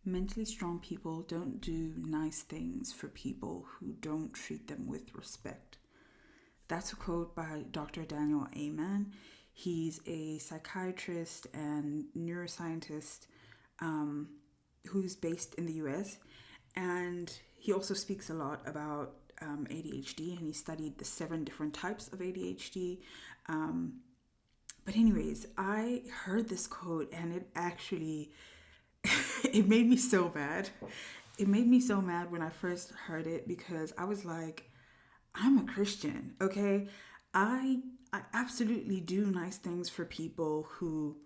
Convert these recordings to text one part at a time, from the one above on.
Mentally strong people don't do nice things for people who don't treat them with respect. That's a quote by Dr. Daniel Amen. He's a psychiatrist and neuroscientist who's based in the US. And he also speaks a lot about ADHD, and he studied the 7 different types of ADHD. But anyways, I heard this quote and it actually it made me so mad. It made me so mad when I first heard it because I was like, I'm a Christian, okay? I I absolutely do nice things for people who,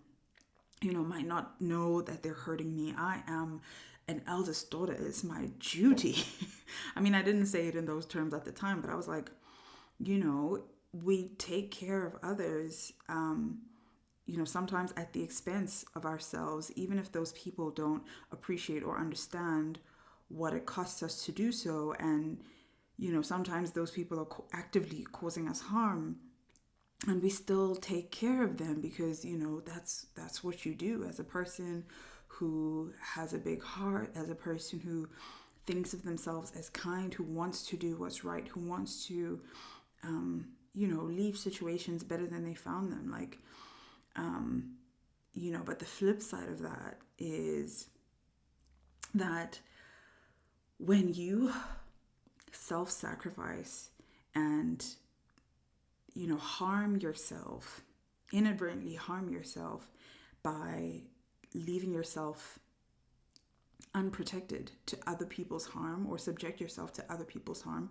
might not know that they're hurting me. I am an eldest daughter. It's my duty. I mean, I didn't say it in those terms at the time, but I was like, you know, we take care of others, sometimes at the expense of ourselves, even if those people don't appreciate or understand what it costs us to do so. And, sometimes those people are actively causing us harm, and we still take care of them because that's what you do as a person who has a big heart, as a person who thinks of themselves as kind, who wants to do what's right, who wants to leave situations better than they found them. But the flip side of that is that when you self-sacrifice and harm yourself, inadvertently harm yourself by leaving yourself unprotected to other people's harm, or subject yourself to other people's harm,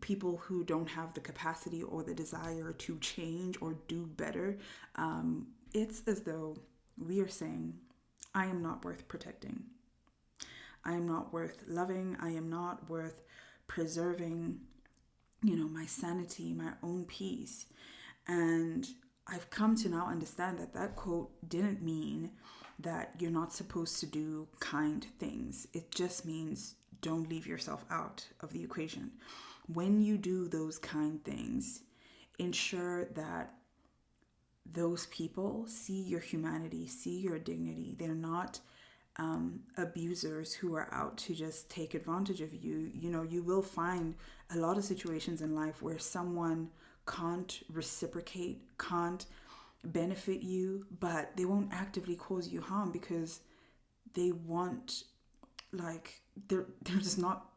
people who don't have the capacity or the desire to change or do better, it's as though we are saying, I am not worth protecting. I am not worth loving. I am not worth preserving, my sanity, my own peace. And I've come to now understand that that quote didn't mean that you're not supposed to do kind things. It just means don't leave yourself out of the equation. When you do those kind things, ensure that those people see your humanity, see your dignity. They're not abusers who are out to just take advantage of you. You will find a lot of situations in life where someone can't reciprocate, can't benefit you, but they won't actively cause you harm because they want, they're just not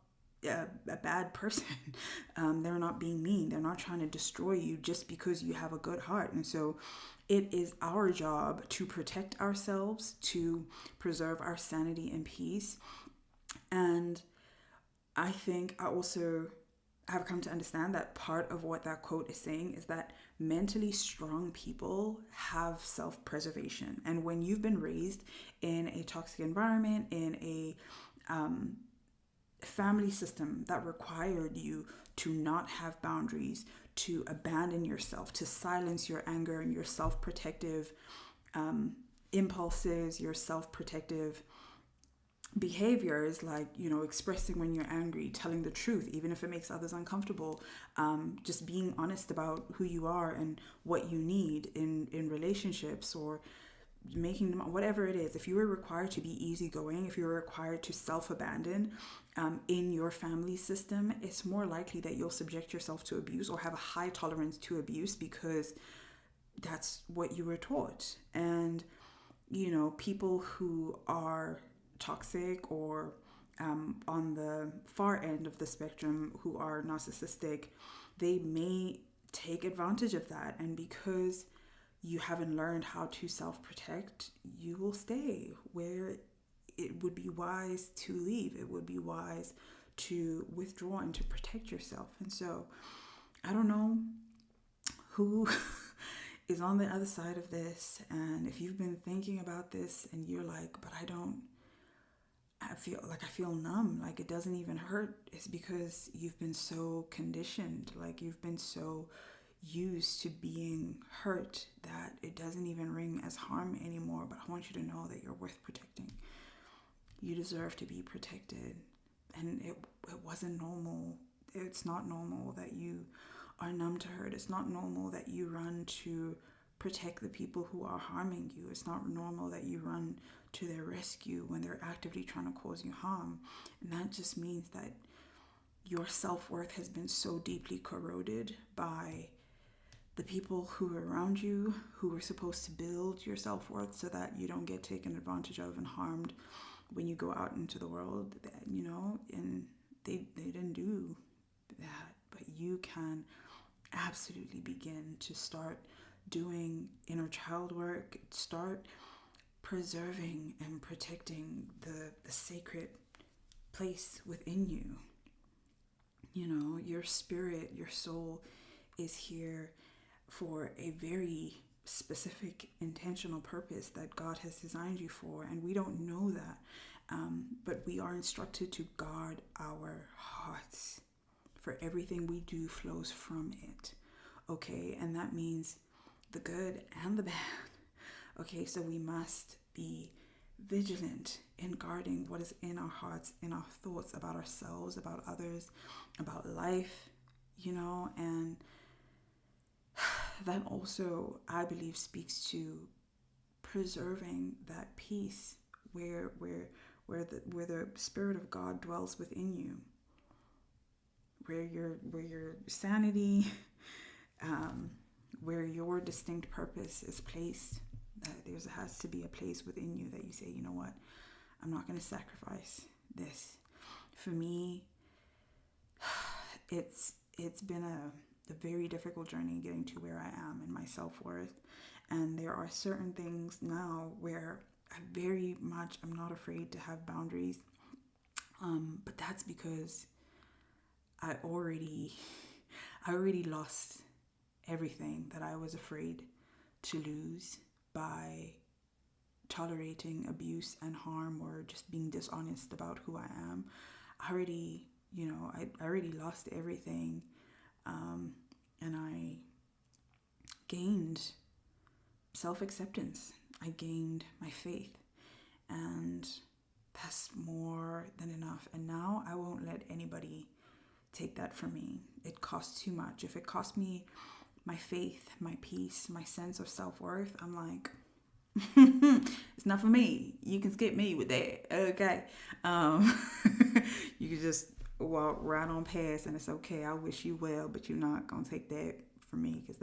a bad person. They're not being mean. They're not trying to destroy you just because you have a good heart. And so it is our job to protect ourselves, to preserve our sanity and peace. And I think I also have come to understand that part of what that quote is saying is that mentally strong people have self-preservation. And when you've been raised in a toxic environment, in a family system that required you to not have boundaries, to abandon yourself, to silence your anger and your self-protective impulses, your self-protective behaviors, like expressing when you're angry, telling the truth even if it makes others uncomfortable, just being honest about who you are and what you need in relationships, or making them, whatever it is. If you were required to be easygoing, if you were required to self-abandon in your family system, it's more likely that you'll subject yourself to abuse or have a high tolerance to abuse because that's what you were taught. And people who are toxic or on the far end of the spectrum, who are narcissistic, they may take advantage of that. And because you haven't learned how to self-protect, you will stay where it would be wise to leave. It would be wise to withdraw and to protect yourself. And so I don't know who is on the other side of this. And if you've been thinking about this and you're like, but I feel numb, like it doesn't even hurt, it's because you've been so conditioned, like you've been so used to being hurt that it doesn't even ring as harm anymore. But I want you to know that you're worth protecting. You deserve to be protected. And it wasn't normal. It's not normal that you are numb to hurt. It's not normal that you run to protect the people who are harming you. It's not normal that you run to their rescue when they're actively trying to cause you harm. And that just means that your self-worth has been so deeply corroded by the people who are around you, who are supposed to build your self-worth so that you don't get taken advantage of and harmed when you go out into the world, and they didn't do that. But you can absolutely begin to start doing inner child work, start preserving and protecting the sacred place within you. Your spirit, your soul is here for a very specific intentional purpose that God has designed you for, and we don't know that, but we are instructed to guard our hearts, for everything we do flows from it. Okay, and that means the good and the bad. Okay, so we must be vigilant in guarding what is in our hearts, in our thoughts about ourselves, about others, about life, and that also, I believe, speaks to preserving that peace where the Spirit of God dwells within you, where your sanity, where your distinct purpose is placed. There has to be a place within you that you say, you know what, I'm not going to sacrifice this. For me, it's been a very difficult journey getting to where I am in my self-worth. And there are certain things now where I'm not afraid to have boundaries. But that's because I already lost everything that I was afraid to lose by tolerating abuse and harm, or just being dishonest about who I am. I already lost everything, and I gained self-acceptance. I gained my faith, and that's more than enough. And now I won't let anybody take that from me. It costs too much. If it costs me my faith, my peace, my sense of self-worth, I'm like, it's not for me. You can skip me with that. Okay. You can just walk right on past, and it's okay. I wish you well, but you're not gonna take that from me, because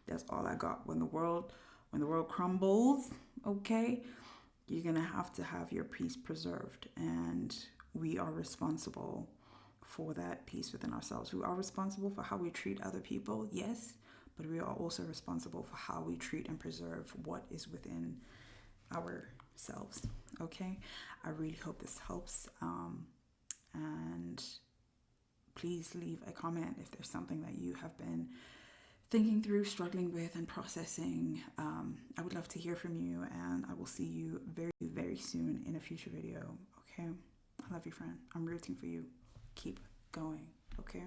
that's all I got. When the world crumbles, okay, you're gonna have to have your peace preserved, and we are responsible for that peace within ourselves. We are responsible for how we treat other people, yes, but we are also responsible for how we treat and preserve what is within ourselves. Okay, I really hope this helps, and please leave a comment if there's something that you have been thinking through, struggling with, and processing. I would love to hear from you, and I will see you very, very soon in a future video. Okay, I love you, friend. I'm rooting for you. Keep going. Okay.